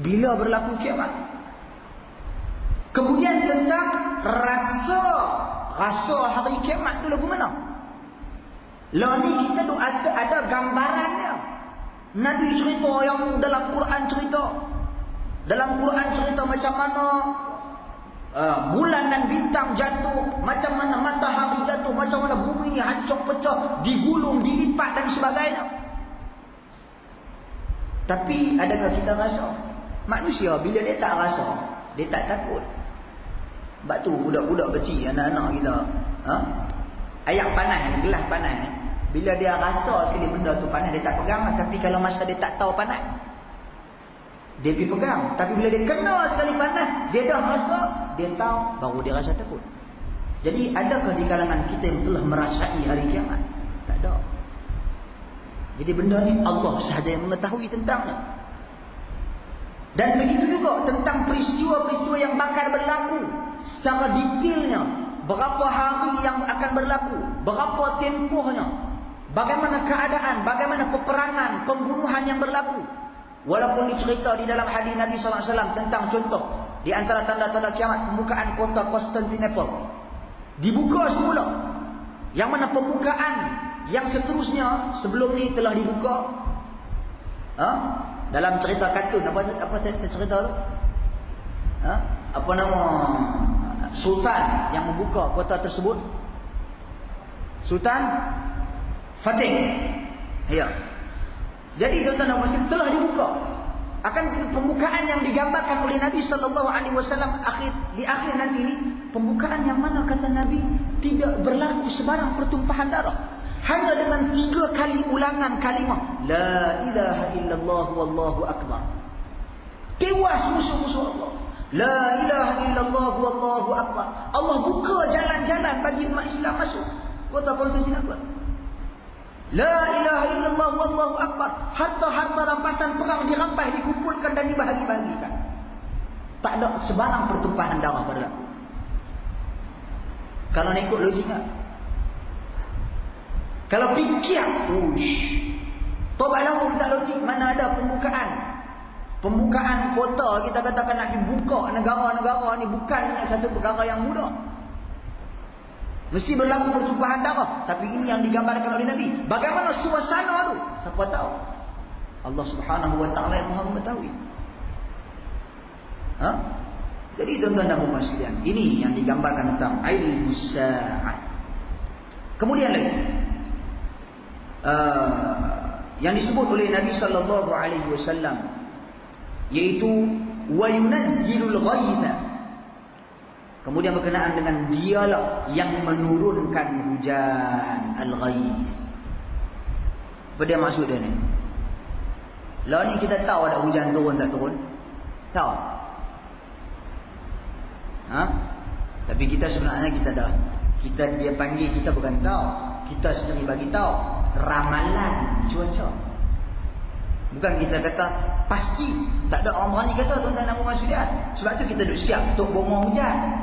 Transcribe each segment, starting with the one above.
Bila berlaku kiamat. Kemudian tentang rasa hari kiamat tu lagu mana? Lah ni kita tu ada gambarannya. Nabi cerita yang dalam Quran cerita. Dalam Quran cerita macam mana bulan dan bintang jatuh, macam mana matahari jatuh, macam mana bumi ni hancur pecah, digulung, dilipat dan sebagainya. Tapi adakah kita rasa? Manusia bila dia tak rasa, dia tak takut. Sebab tu budak-budak kecil, anak-anak kita, air panas ni, gelas panas ni, bila dia rasa sekali benda tu panas, dia tak pegang. Tapi kalau masa dia tak tahu panas, dia pergi pegang. Tapi bila dia kena sekali panas, dia dah rasa, dia tahu, baru dia rasa takut. Jadi adakah di kalangan kita yang telah merasai hari kiamat? Tak ada. Jadi benda ni Allah sahaja yang mengetahui tentangnya. Dan begitu juga tentang peristiwa-peristiwa yang bakal berlaku secara detailnya. Berapa hari yang akan berlaku, berapa tempohnya, bagaimana keadaan, bagaimana peperangan, pembunuhan yang berlaku. Walaupun dicerita di dalam hadis Nabi SAW tentang contoh di antara tanda-tanda kiamat, pembukaan kota Constantinople dibuka semula, yang mana pembukaan yang seterusnya sebelum ni telah dibuka dalam cerita kartun. Apa cerita tu? Apa nama Sultan yang membuka kota tersebut? Sultan Fatih. Ya. Jadi tuan-tuan dan puan-puan, telah dibuka. Akan pembukaan yang digambarkan oleh Nabi SAW di akhir nanti ini, pembukaan yang mana kata Nabi tidak berlaku sebarang pertumpahan darah. Hanya dengan 3 kali ulangan kalimah La ilaha illallah wallahu akbar. Tewas musuh-musuh Allah. La ilaha illallah wallahu akbar. Allah buka jalan-jalan bagi umat Islam masuk kota Konstantinopel. La ilaha illallah wallahu akbar. Harta-harta rampasan perang dirampas, dikumpulkan dan dibahagi-bahagikan. Tak ada sebarang pertumpahan darah pada aku. Kalau nak ikut logika, kalau fikir, tobatlah tak logik. Mana ada pembukaan kota, kita katakan nak dibuka negara-negara ni, bukan satu perkara yang mudah. Mesti berlaku pertumpahan darah. Tapi ini yang digambarkan oleh Nabi. Bagaimana suasana tu? Siapa tahu? Allah Subhanahu wa ta'ala yang Maha mengetahui. Jadi tuan-tuan dan puan sekalian, ini yang digambarkan tentang ilmu sa'at. Kemudian lagi yang disebut oleh Nabi sallallahu alaihi wasallam, yaitu wa yunazzilul ghaitha. Kemudian berkenaan dengan dialah yang menurunkan hujan, al-ghaith. Apa dia maksud dia ni? Lah ni kita tahu ada hujan turun tak turun? Tahu. Tapi kita sebenarnya dia panggil kita bukan tahu. Kita sendiri bagi tahu ramalan cuaca. Bukan kita kata pasti. Tak ada orang berani kata tuan-tuan dan puan sekalian. Sebab tu kita duk siap untuk bomong hujan.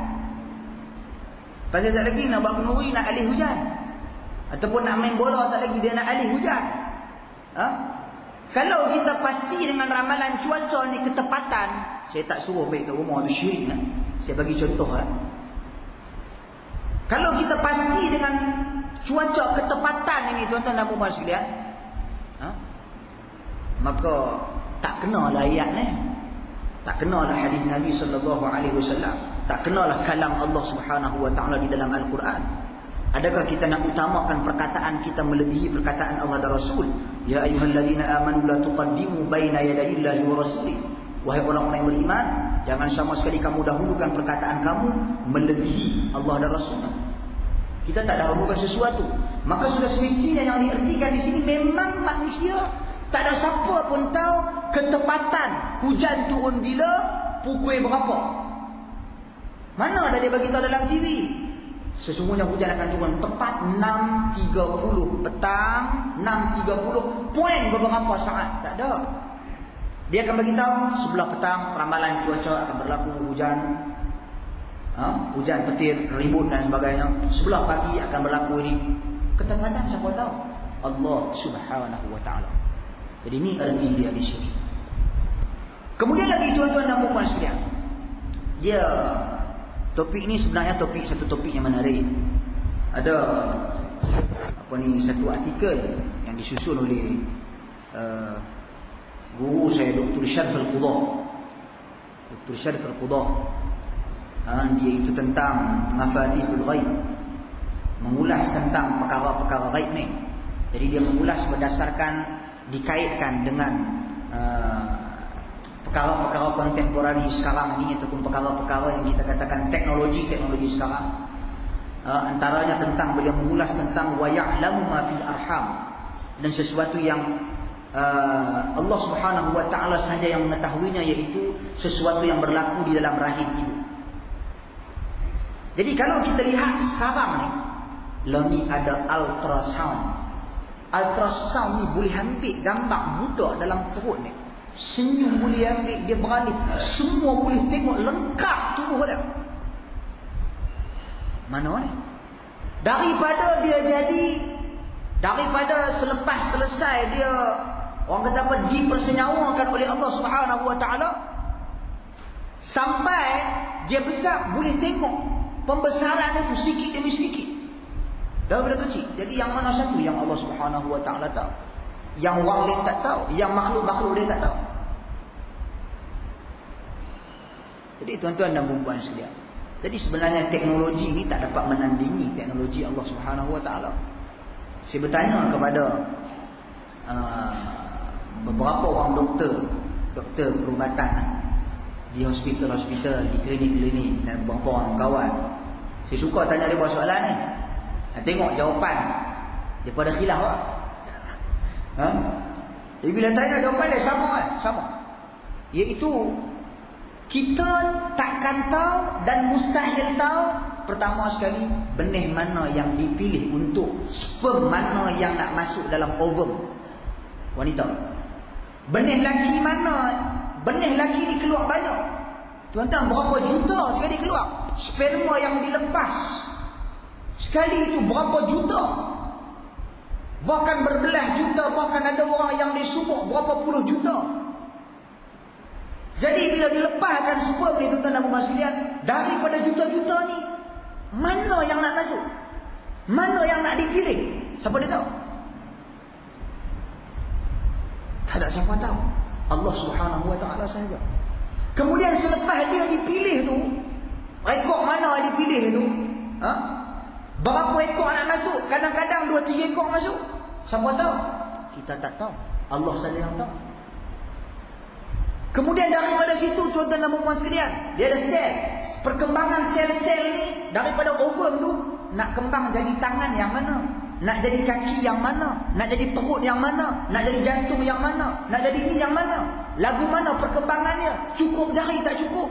Pasal tak lagi nak buat kenduri, nak alih hujan. Ataupun nak main bola, tak lagi dia nak alih hujan. Kalau kita pasti dengan ramalan cuaca ni ketepatan, saya tak suruh baik kat rumah tu syirik. Saya bagi contoh. Kalau kita pasti dengan cuaca ketepatan ini tuan-tuan dan puan sekalian, maka tak kenalah ayat ni. Tak kenalah hadis Nabi SAW. Tak kenalah kalam Allah Subhanahu wa ta'ala di dalam Al-Quran. Adakah kita nak utamakan perkataan kita melebihi perkataan Allah dan Rasul? Ya ayyuhalladzina amanu la tuqaddimu baina yadayillahi wa rasulih. Wahai orang-orang yang beriman, jangan sama sekali kamu dahulukan perkataan kamu melebihi Allah dan Rasul. Kita tak dahulukan sesuatu. Maka sudah semestinya yang diertikan di sini memang manusia tak ada siapa pun tahu ketepatan hujan turun bila, pukul berapa. Mana ada dia bagi tahu dalam TV? Sesungguhnya hujan akan turun tepat 6.30 petang, 6.30 poin beberapa saat. Tak ada. Dia akan bagi tahu sebelah petang ramalan cuaca akan berlaku hujan. Hujan petir, ribut dan sebagainya. Sebelah pagi akan berlaku ini. Ketepatan siapa tahu? Allah Subhanahu wa ta'ala. Jadi ini erti dia di sini. Kemudian lagi tuan-tuan dan puan sekalian, dia topik ni sebenarnya satu topik yang menarik. Ada satu artikel yang disusun oleh guru saya, Dr. Syarif Al-Qudah. Dr. Syarif Al-Qudah, dia itu tentang mafatihul ghaib, mengulas tentang perkara-perkara ghaib ni. Jadi dia mengulas berdasarkan, dikaitkan dengan perkara-perkara kontemporari sekarang ni, ataupun perkara-perkara yang kita katakan teknologi sekarang. Antaranya tentang, beliau mengulas tentang wa ya'lamu ma fil arham, dan sesuatu yang Allah Subhanahu wa taala saja yang mengetahuinya, iaitu sesuatu yang berlaku di dalam rahim ibu. Jadi kalau kita lihat sekarang ni, ni ada ultrasound. Ultrasound ni boleh ambil gambar budak dalam perut ni. Senyum boleh ambil, dia berani, semua boleh tengok lengkap tubuh dia. Mana ni? Daripada selepas selesai dia, orang kata apa, dipersenyawakan oleh Allah Subhanahu wa taala, sampai dia besar, boleh tengok pembesaran itu sikit demi sedikit. Daripada kecil. Jadi yang mana satu yang Allah Subhanahu wa taala tahu, yang orang lain tak tahu, yang makhluk-makhluk dia tak tahu. Jadi tuan-tuan dan puan sekalian, jadi sebenarnya teknologi ini tak dapat menandingi teknologi Allah Subhanahu wa taala. Saya bertanya kepada beberapa orang doktor perubatan di hospital-hospital, di klinik-klinik, dan beberapa orang kawan. Saya suka tanya dia buat soalan ni. Tengok jawapan daripada khilaf lah. Jadi bila tanya jawapan dia sama. Iaitu kita takkan tahu dan mustahil tahu, pertama sekali, benih mana yang dipilih untuk sperm mana yang nak masuk dalam ovum wanita. Benih laki ni keluar banyak. Tuan-tuan, berapa juta sekali keluar sperma yang dilepas. Sekali itu berapa juta, bahkan berbelah juta, bahkan ada orang yang disubuk berapa puluh juta. Jadi bila dilepaskan sperm ni, tuan-tuan dan puan sekalian, daripada juta-juta ni, mana yang nak masuk, mana yang nak dipilih, siapa dia tahu? Tak ada siapa tahu, Allah Subhanahu wa taala sahaja. Kemudian selepas dia dipilih tu, ekor mana dipilih tu, berapa ekor nak masuk? Kadang-kadang 2-3 ekor masuk. Siapa tahu? Kita tak tahu. Allah saja yang tahu. Kemudian daripada situ, tuan-tuan dan puan sekalian, dia ada sel. Perkembangan sel-sel ni daripada ovum tu, nak kembang jadi tangan yang mana? Nak jadi kaki yang mana? Nak jadi perut yang mana? Nak jadi jantung yang mana? Nak jadi ni yang mana? Lagu mana perkembangannya? Cukup jari tak cukup?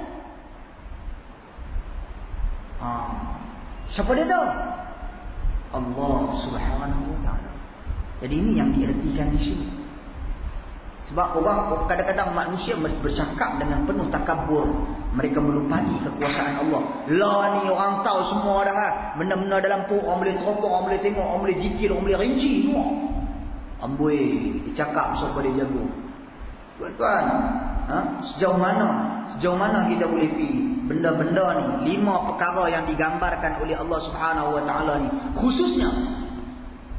Siapa dia tahu? Allah Subhanahu wa taala. Jadi ini yang diertikan di sini. Sebab orang kadang-kadang manusia bercakap dengan penuh takabur, mereka melupai kekuasaan Allah. Lah ni orang tahu semua dah. Benda-benda dalam perut orang boleh teropong, orang boleh tengok, orang boleh jikir, orang boleh rinci semua. Amboi, dicakap siapa dia jago. Tuan-tuan, sejauh mana kita boleh pergi? Benda-benda ni, 5 perkara yang digambarkan oleh Allah Subhanahu wa taala ni, khususnya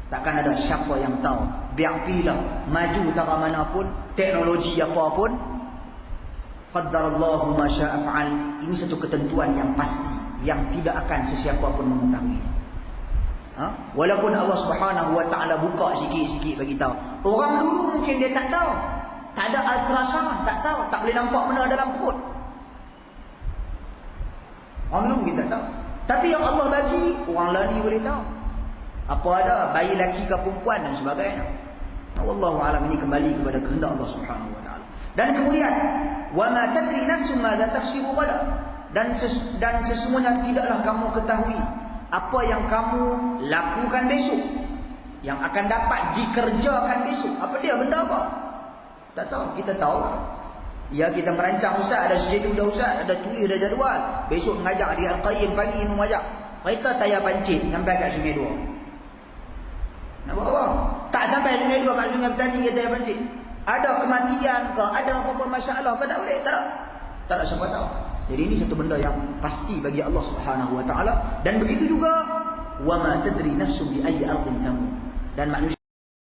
takkan ada siapa yang tahu. Biarpilah maju tara manapun, teknologi apa pun, qaddarallahu ma syaa fa'al. Ini satu ketentuan yang pasti, yang tidak akan sesiapa pun mengetahui. Walaupun Allah Subhanahu wa taala buka sikit-sikit bagi tahu. Orang dulu mungkin dia tak tahu. Tak ada ultrasound, tak tahu, tak boleh nampak benda dalam perut. Orang dulu kita tahu. Tapi yang Allah bagi, orang lain boleh tahu. Apa ada, bayi lelaki ke perempuan dan sebagainya. Wallahu a'lam, ini kembali kepada kehendak Allah Subhanahu wa taala. Dan kemudian, wa ma tadri nafsun ma za taksibu ghadan. Dan sesungguhnya tidaklah kamu ketahui apa yang kamu lakukan besok, yang akan dapat dikerjakan besok. Apa dia, benda apa? Tak tahu. Kita tahu, ya, kita merancang ustaz, ada sejadu dah ustaz, ada tulis, ada jadual. Besok mengajar di Al-Qayyim, pagi minum ajak. Mereka tayar pancit sampai kat Sungai Dua. Nak buat apa? Tak sampai Sungai Dua, kat Sungai Petani kita tayar pancit. Ada kematian ke, ada apa-apa masalah ke, tak boleh, tak. Tak ada siapa tahu. Jadi ini satu benda yang pasti bagi Allah Subhanahu wa taala, dan begitu juga wa ma tadri nafsun bi ayyi ardin tamut. Dan manusia